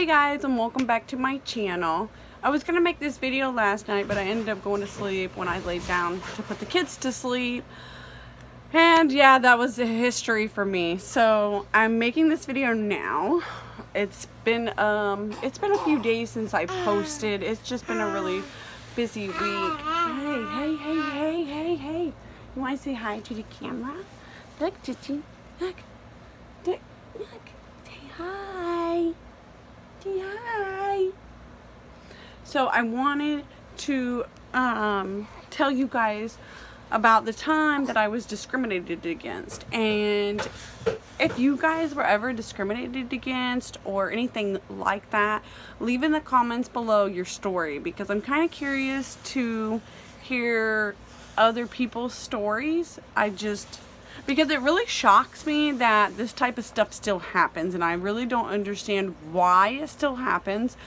Hey guys, and welcome back to my channel. I was gonna make this video last night, but I ended up going to sleep when I laid down to put the kids to sleep. And yeah, that was a history for me. So I'm making this video now. It's been a few days since I posted. It's just been a really busy week. Hey. You wanna say hi to the camera? Look, Gigi. Look. Say hi. Say hi. So I wanted to tell you guys about the time that I was discriminated against. And if you guys were ever discriminated against or anything like that, leave in the comments below your story, because I'm kind of curious to hear other people's stories. Because it really shocks me that this type of stuff still happens, and I really don't understand why it still happens.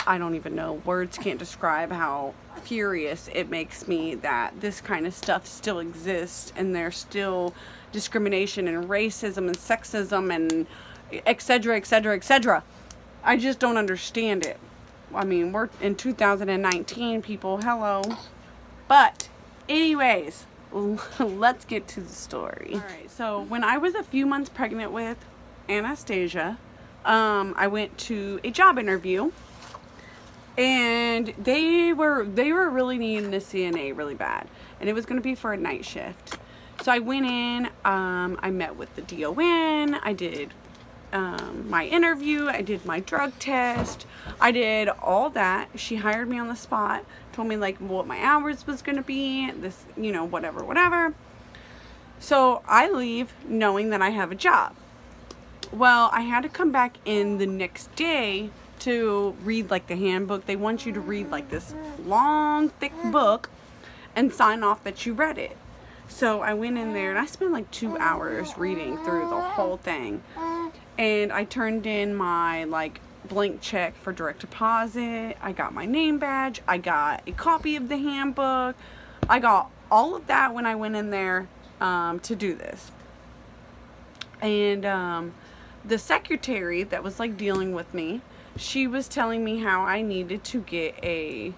I don't even know. Words can't describe how furious it makes me that this kind of stuff still exists, and there's still discrimination and racism and sexism and etc, etc, etc. I just don't understand it. I mean, we're in 2019, people. Hello. But anyways, let's get to the story. Alright, so when I was a few months pregnant with Anastasia, I went to a job interview, and they were really needing a CNA really bad, and it was going to be for a night shift. So I went in, I met with the DON, I did my interview, I did my drug test, I did all that. She hired me on the spot, told me like what my hours was going to be, this, you know, whatever. So I leave knowing that I have a job. Well, I had to come back in the next day to read like the handbook. They want you to read like this long, thick book and sign off that you read it. So I went in there and I spent like 2 hours reading through the whole thing. And I turned in my like blank check for direct deposit. I got my name badge. I got a copy of the handbook. I got all of that when I went in there to do this. And the secretary that was like dealing with me, she was telling me how I needed to get a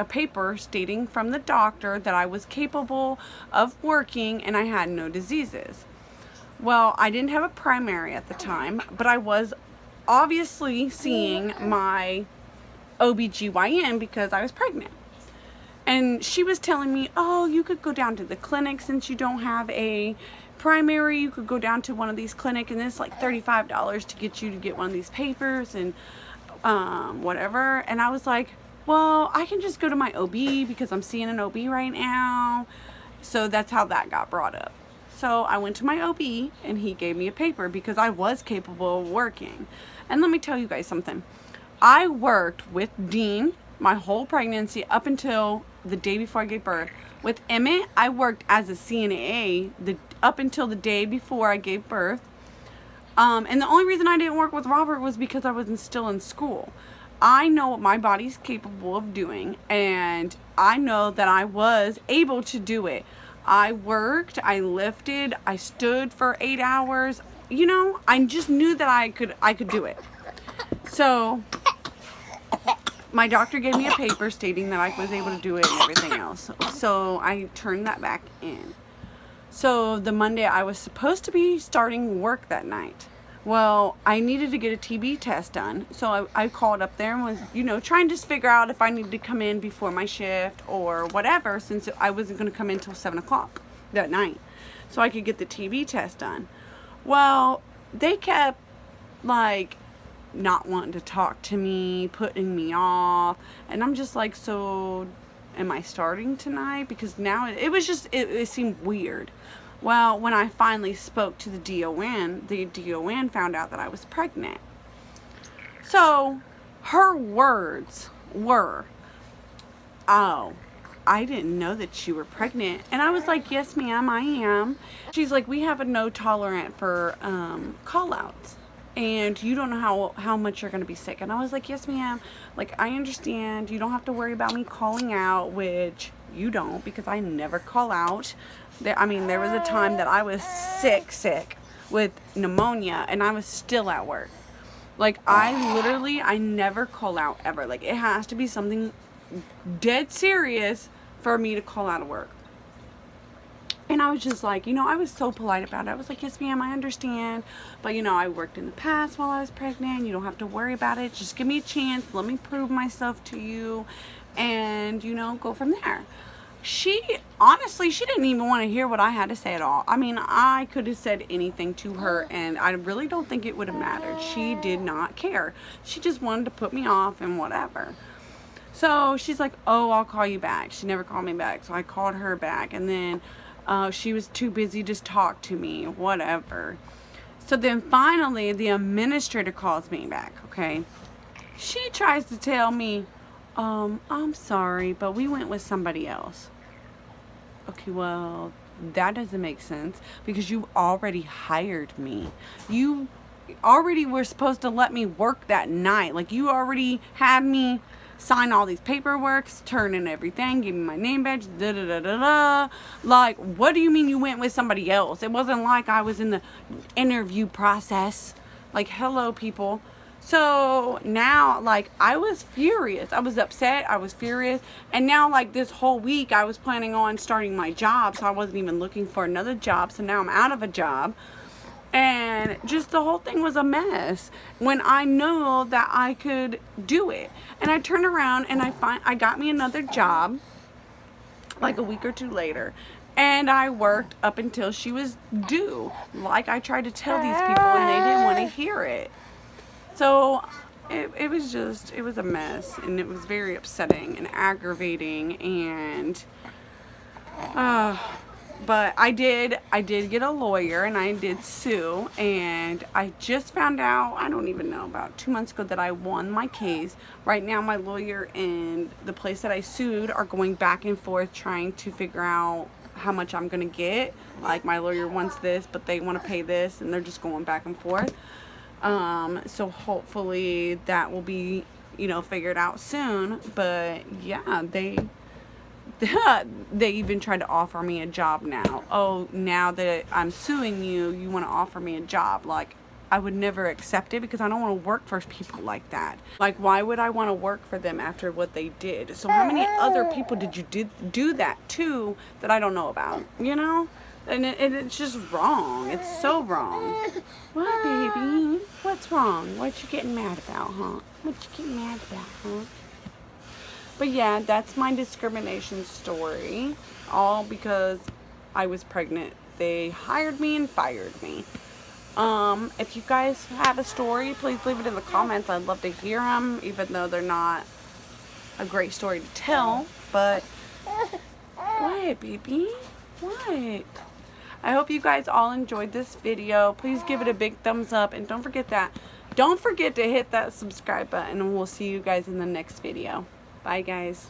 paper stating from the doctor that I was capable of working and I had no diseases. Well, I didn't have a primary at the time, but I was obviously seeing my OBGYN because I was pregnant. And she was telling me, oh, you could go down to the clinic since you don't have a primary. You could go down to one of these clinics, and it's like $35 to get you to get one of these papers and whatever. And I was like, well, I can just go to my OB because I'm seeing an OB right now. So that's how that got brought up. So I went to my OB and he gave me a paper because I was capable of working. And let me tell you guys something. I worked with Dean my whole pregnancy up until the day before I gave birth. With Emmett, I worked as a CNA up until the day before I gave birth. And the only reason I didn't work with Robert was because I was still in school. I know what my body's capable of doing, and I know that I was able to do it. I worked, I lifted, I stood for 8 hours. You know, I just knew that I could do it. So my doctor gave me a paper stating that I was able to do it and everything else. So I turned that back in. So the Monday I was supposed to be starting work that night. Well, I needed to get a TB test done. So I called up there and was, you know, trying to figure out if I needed to come in before my shift or whatever, since I wasn't going to come in until 7 o'clock that night. So I could get the TB test done. Well, they kept like not wanting to talk to me, putting me off. And I'm just like, so am I starting tonight? Because now it seemed weird. Well, when I finally spoke to the DON found out that I was pregnant. So her words were, oh, I didn't know that you were pregnant. And I was like, yes, ma'am, I am. She's like, we have a no tolerant for call-outs. And you don't know how much you're going to be sick. And I was like, yes, ma'am. Like, I understand. You don't have to worry about me calling out, which you don't, because I never call out. I mean, there was a time that I was sick with pneumonia, and I was still at work. Like, I never call out ever. Like, it has to be something dead serious for me to call out of work. And I was just like, I was so polite about it. I was like, yes, ma'am, I understand. But, I worked in the past while I was pregnant. You don't have to worry about it. Just give me a chance. Let me prove myself to you. And, go from there. Honestly, she didn't even want to hear what I had to say at all. I mean, I could have said anything to her, and I really don't think it would have mattered. She did not care. She just wanted to put me off and whatever. So she's like, oh, I'll call you back. She never called me back. So I called her back, and then she was too busy to talk to me, whatever. So then finally, the administrator calls me back, okay? She tries to tell me, I'm sorry, but we went with somebody else. Okay, well, that doesn't make sense because you already hired me. You already were supposed to let me work that night. Like, you already had me sign all these paperwork, turn in everything, give me my name badge, da-da-da-da-da. Like, what do you mean you went with somebody else? It wasn't like I was in the interview process. Like, hello, people. So now, like, I was furious. I was upset. I was furious. And now, like, this whole week, I was planning on starting my job. So I wasn't even looking for another job. So now I'm out of a job. And just the whole thing was a mess when I know that I could do it. And I turned around and I got me another job like a week or two later. And I worked up until she was due. Like I tried to tell these people and they didn't want to hear it. So it was a mess, and it was very upsetting and aggravating, and but I did get a lawyer, and I did sue, and I just found out, I don't even know, about 2 months ago that I won my case. Right now my lawyer and the place that I sued are going back and forth trying to figure out how much I'm gonna get. Like, my lawyer wants this, but they want to pay this, and they're just going back and forth. So hopefully that will be, figured out soon. But yeah, they even tried to offer me a job now. Oh, now that I'm suing you, you want to offer me a job. Like, I would never accept it because I don't want to work for people like that. Like, why would I want to work for them after what they did? So how many other people did you do that to that I don't know about, And it's just wrong. It's so wrong. What, baby? What's wrong? What you getting mad about, huh? What you getting mad about, huh? But yeah, that's my discrimination story. All because I was pregnant. They hired me and fired me. If you guys have a story, please leave it in the comments. I'd love to hear them, even though they're not a great story to tell. But what, baby? What? I hope you guys all enjoyed this video. Please give it a big thumbs up, and don't forget to hit that subscribe button, and we'll see you guys in the next video. Bye, guys.